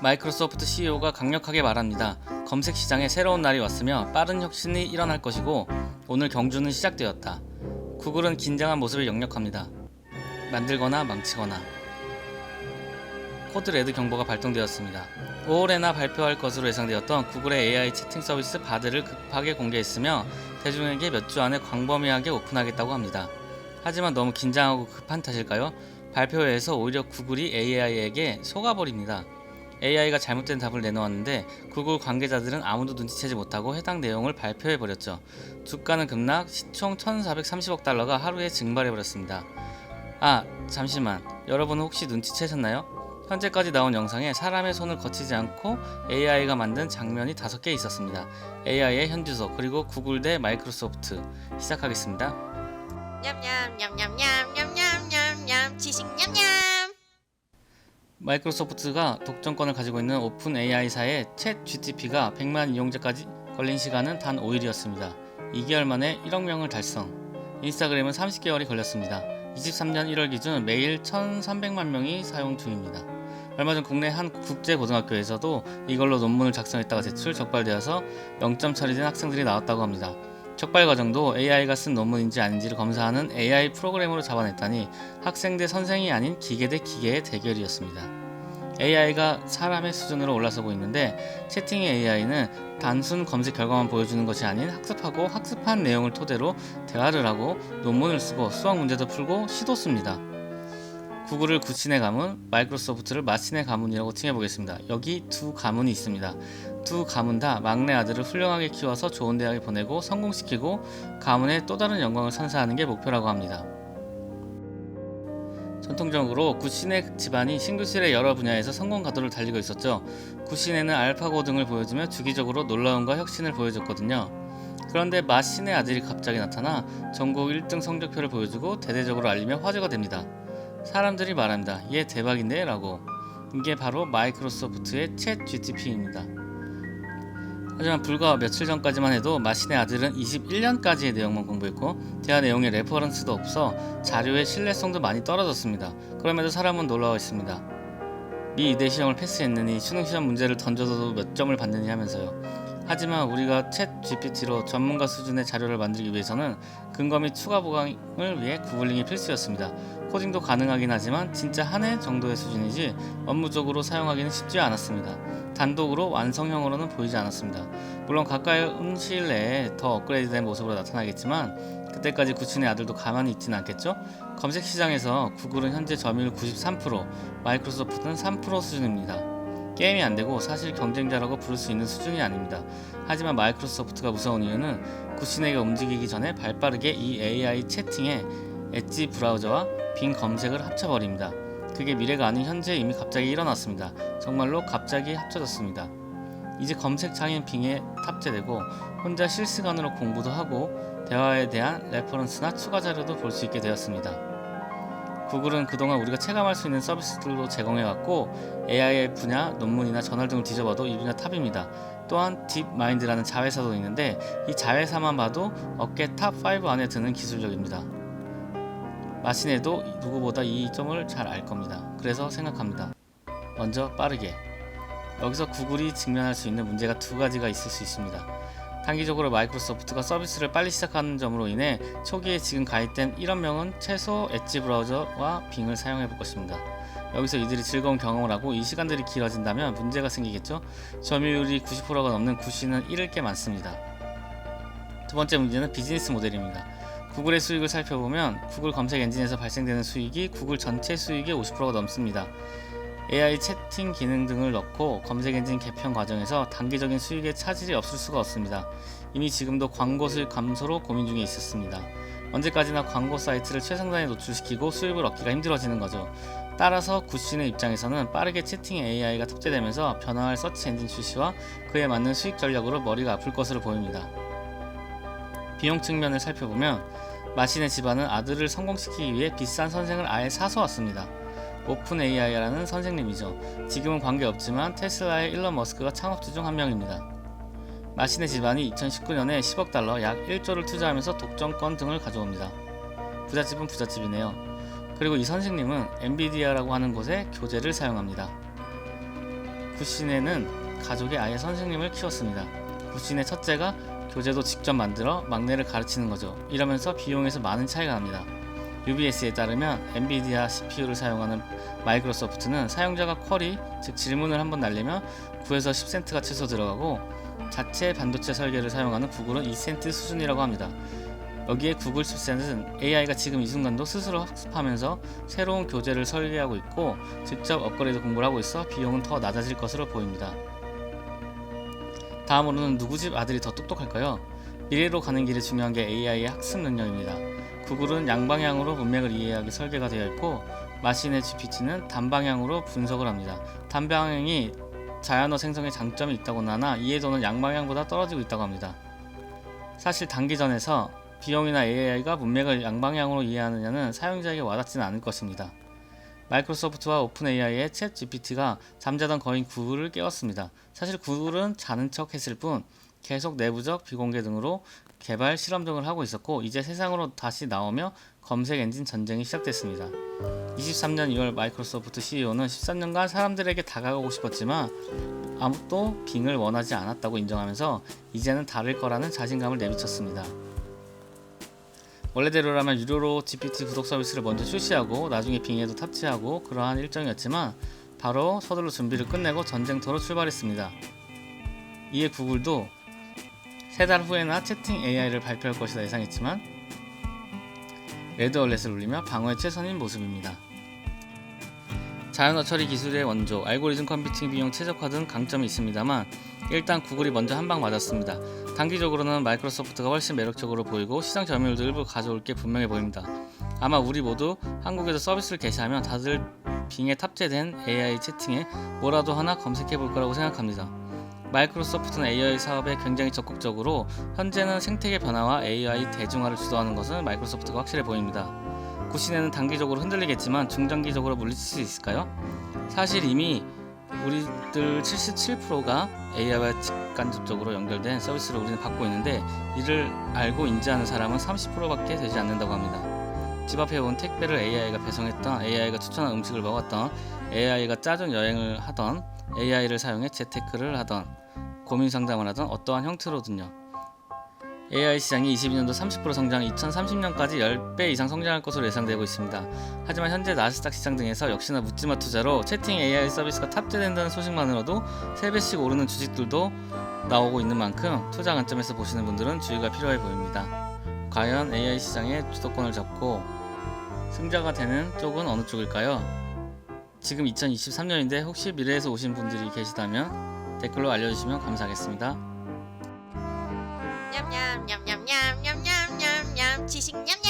마이크로소프트 CEO가 강력하게 말합니다. 검색 시장에 새로운 날이 왔으며 빠른 혁신이 일어날 것이고 오늘 경주는 시작되었다. 구글은 긴장한 모습을 역력합니다. 만들거나 망치거나. 코드레드 경보가 발동되었습니다. 5월에나 발표할 것으로 예상되었던 구글의 AI 채팅 서비스 바드를 급하게 공개했으며 대중에게 몇 주 안에 광범위하게 오픈하겠다고 합니다. 하지만 너무 긴장하고 급한 탓일까요? 발표회에서 오히려 구글이 AI에게 속아버립니다. AI가 잘못된 답을 내놓았는데 구글 관계자들은 아무도 눈치채지 못하고 해당 내용을 발표해버렸죠. 주가는 급락, 시총 1430억 달러가 하루에 증발해버렸습니다. 잠시만, 여러분은 혹시 눈치채셨나요? 현재까지 나온 영상에 사람의 손을 거치지 않고 AI가 만든 장면이 5개 있었습니다. AI의 현주소, 그리고 구글 대 마이크로소프트. 시작하겠습니다. 냠냠냠냠냠냠냠냠 지식 냠냠. 마이크로소프트가 독점권을 가지고 있는 오픈 AI사의 챗 GTP가 100만 이용자까지 걸린 시간은 단 5일이었습니다. 2개월 만에 1억 명을 달성. 인스타그램은 30개월이 걸렸습니다. 23년 1월 기준 매일 1,300만 명이 사용 중입니다. 얼마 전 국내 한 국제고등학교에서도 이걸로 논문을 작성했다가 제출 적발되어서 0점 처리된 학생들이 나왔다고 합니다. 적발 과정도 AI가 쓴 논문인지 아닌지를 검사하는 AI 프로그램으로 잡아냈다니 학생 대 선생이 아닌 기계 대 기계의 대결이었습니다. AI가 사람의 수준으로 올라서고 있는데 채팅의 AI는 단순 검색 결과만 보여주는 것이 아닌 학습하고 학습한 내용을 토대로 대화를 하고 논문을 쓰고 수학 문제도 풀고 시도 씁니다. 구글을 구신의 가문, 마이크로소프트를 마신의 가문이라고 칭해보겠습니다. 여기 두 가문이 있습니다. 두 가문 다 막내 아들을 훌륭하게 키워서 좋은 대학에 보내고 성공시키고 가문의 또 다른 영광을 선사하는 게 목표라고 합니다. 전통적으로 구신의 집안이 신규실의 여러 분야에서 성공 가도를 달리고 있었죠. 구신에는 알파고 등을 보여주며 주기적으로 놀라움과 혁신을 보여줬거든요. 그런데 마신의 아들이 갑자기 나타나 전국 1등 성적표를 보여주고 대대적으로 알리며 화제가 됩니다. 사람들이 말합니다. 얘 대박인데? 라고. 이게 바로 마이크로소프트의 챗 GTP입니다. 하지만 불과 며칠 전까지만 해도 마신의 아들은 21년까지의 내용만 공부했고 대화 내용에 레퍼런스도 없어 자료의 신뢰성도 많이 떨어졌습니다. 그럼에도 사람은 놀라워했습니다. 미 의대 시험을 패스했느니 수능 시험 문제를 던져도 몇 점을 받느니 하면서요. 하지만 우리가 챗 GPT로 전문가 수준의 자료를 만들기 위해서는 근거 및 추가 보강을 위해 구글링이 필수였습니다. 코딩도 가능하긴 하지만 진짜 한 해 정도의 수준이지 업무적으로 사용하기는 쉽지 않았습니다. 단독으로 완성형으로는 보이지 않았습니다. 물론 가까운 시일 내에 더 업그레이드된 모습으로 나타나겠지만 그때까지 구친의 아들도 가만히 있지는 않겠죠? 검색 시장에서 구글은 현재 점유율 93%, 마이크로소프트는 3% 수준입니다. 게임이 안되고 사실 경쟁자라고 부를 수 있는 수준이 아닙니다. 하지만 마이크로소프트가 무서운 이유는 구신에게 움직이기 전에 발빠르게 이 AI 채팅에 엣지 브라우저와 빙 검색을 합쳐버립니다. 그게 미래가 아닌 현재 이미 갑자기 일어났습니다. 정말로 갑자기 합쳐졌습니다. 이제 검색창인 빙에 탑재되고 혼자 실시간으로 공부도 하고 대화에 대한 레퍼런스나 추가 자료도 볼 수 있게 되었습니다. 구글은 그동안 우리가 체감할 수 있는 서비스들로 제공해왔고 AI의 분야, 논문이나 저널 등을 뒤져봐도 이 분야 탑입니다. 또한 딥마인드라는 자회사도 있는데 이 자회사만 봐도 업계 탑5 안에 드는 기술력입니다. 마신에도 누구보다 이 점을 잘 알 겁니다. 그래서 생각합니다. 먼저 빠르게. 여기서 구글이 직면할 수 있는 문제가 두 가지가 있을 수 있습니다. 단기적으로 마이크로소프트가 서비스를 빨리 시작하는 점으로 인해 초기에 지금 가입된 1억 명은 최소 엣지 브라우저와 빙을 사용해 볼 것입니다. 여기서 이들이 즐거운 경험을 하고 이 시간들이 길어진다면 문제가 생기겠죠. 점유율이 90%가 넘는 구신은 잃을 게 많습니다. 두 번째 문제는 비즈니스 모델입니다. 구글의 수익을 살펴보면 구글 검색 엔진에서 발생되는 수익이 구글 전체 수익의 50%가 넘습니다. AI 채팅 기능 등을 넣고 검색 엔진 개편 과정에서 단기적인 수익에 차질이 없을 수가 없습니다. 이미 지금도 광고 수익 감소로 고민 중에 있었습니다. 언제까지나 광고 사이트를 최상단에 노출시키고 수익을 얻기가 힘들어지는 거죠. 따라서 구신의 입장에서는 빠르게 채팅 AI가 탑재되면서 변화할 서치 엔진 출시와 그에 맞는 수익 전략으로 머리가 아플 것으로 보입니다. 비용 측면을 살펴보면 마신의 집안은 아들을 성공시키기 위해 비싼 선생을 아예 사서 왔습니다. 오픈 AI라는 선생님이죠. 지금은 관계없지만 테슬라의 일론 머스크가 창업주 중 한 명입니다. 마신의 집안이 2019년에 10억 달러 약 1조를 투자하면서 독점권 등을 가져옵니다. 부잣집은 부잣집이네요. 그리고 이 선생님은 엔비디아라고 하는 곳에 교재를 사용합니다. 구시네는 가족이 아예 선생님을 키웠습니다. 구시네 첫째가 교재도 직접 만들어 막내를 가르치는 거죠. 이러면서 비용에서 많은 차이가 납니다. UBS에 따르면 엔비디아 CPU를 사용하는 마이크로소프트는 사용자가 쿼리, 즉 질문을 한번 날리면 9에서 10센트가 최소 들어가고 자체 반도체 설계를 사용하는 구글은 2센트 수준이라고 합니다. 여기에 구글 칩셋은 AI가 지금 이 순간도 스스로 학습하면서 새로운 교재를 설계하고 있고 직접 업그레이드 공부를 하고 있어 비용은 더 낮아질 것으로 보입니다. 다음으로는 누구 집 아들이 더 똑똑할까요? 미래로 가는 길에 중요한 게 AI의 학습 능력입니다. 구글은 양방향으로 문맥을 이해하기 설계가 되어 있고 마신의 GPT는 단방향으로 분석을 합니다. 단방향이 자연어 생성에 장점이 있다고는 하나 이해도는 양방향보다 떨어지고 있다고 합니다. 사실 단기전에서 비용이나 AI가 문맥을 양방향으로 이해하느냐는 사용자에게 와닿지는 않을 것입니다. 마이크로소프트와 오픈 AI의 챗 GPT가 잠자던 거인 구글을 깨웠습니다. 사실 구글은 자는 척 했을 뿐 계속 내부적 비공개 등으로 개발 실험 등을 하고 있었고 이제 세상으로 다시 나오며 검색 엔진 전쟁이 시작됐습니다. 23년 2월 마이크로소프트 CEO는 13년간 사람들에게 다가가고 싶었지만 아무도 빙을 원하지 않았다고 인정하면서 이제는 다를 거라는 자신감을 내비쳤습니다. 원래대로라면 유료로 GPT 구독 서비스를 먼저 출시하고 나중에 빙에도 탑재하고 그러한 일정이었지만 바로 서둘러 준비를 끝내고 전쟁터로 출발했습니다. 이에 구글도 3달 후에나 채팅 AI를 발표할 것이라 예상했지만 레드얼렛을 울리며 방어에 최선인 모습입니다. 자연어 처리 기술의 원조, 알고리즘 컴퓨팅 비용 최적화 등 강점이 있습니다만 일단 구글이 먼저 한 방 맞았습니다. 단기적으로는 마이크로소프트가 훨씬 매력적으로 보이고 시장 점유율도 일부 가져올 게 분명해 보입니다. 아마 우리 모두 한국에서 서비스를 개시하면 다들 빙에 탑재된 AI 채팅에 뭐라도 하나 검색해 볼 거라고 생각합니다. 마이크로소프트는 AI 사업에 굉장히 적극적으로 현재는 생태계 변화와 AI 대중화를 주도하는 것은 마이크로소프트가 확실해 보입니다. 구시네는 단기적으로 흔들리겠지만 중장기적으로 물리칠 수 있을까요? 사실 이미 우리들 77%가 AI와 직간접적으로 연결된 서비스를 우리는 받고 있는데 이를 알고 인지하는 사람은 30%밖에 되지 않는다고 합니다. 집 앞에 온 택배를 AI가 배송했던, AI가 추천한 음식을 먹었던, AI가 짜준 여행을 하던, AI를 사용해 재테크를 하던, 고민 상담을 하던 어떠한 형태로든요. AI 시장이 22년도 30% 성장, 2030년까지 10배 이상 성장할 것으로 예상되고 있습니다. 하지만 현재 나스닥 시장 등에서 역시나 묻지마 투자로 채팅 AI 서비스가 탑재된다는 소식만으로도 3배씩 오르는 주식들도 나오고 있는 만큼 투자 관점에서 보시는 분들은 주의가 필요해 보입니다. 과연 AI 시장의 주도권을 잡고 승자가 되는 쪽은 어느 쪽일까요? 지금 2023년인데 혹시 미래에서 오신 분들이 계시다면 댓글로 알려주시면 감사하겠습니다. 냠냠냠냠냠냠냠냠냠 지식 냠냠.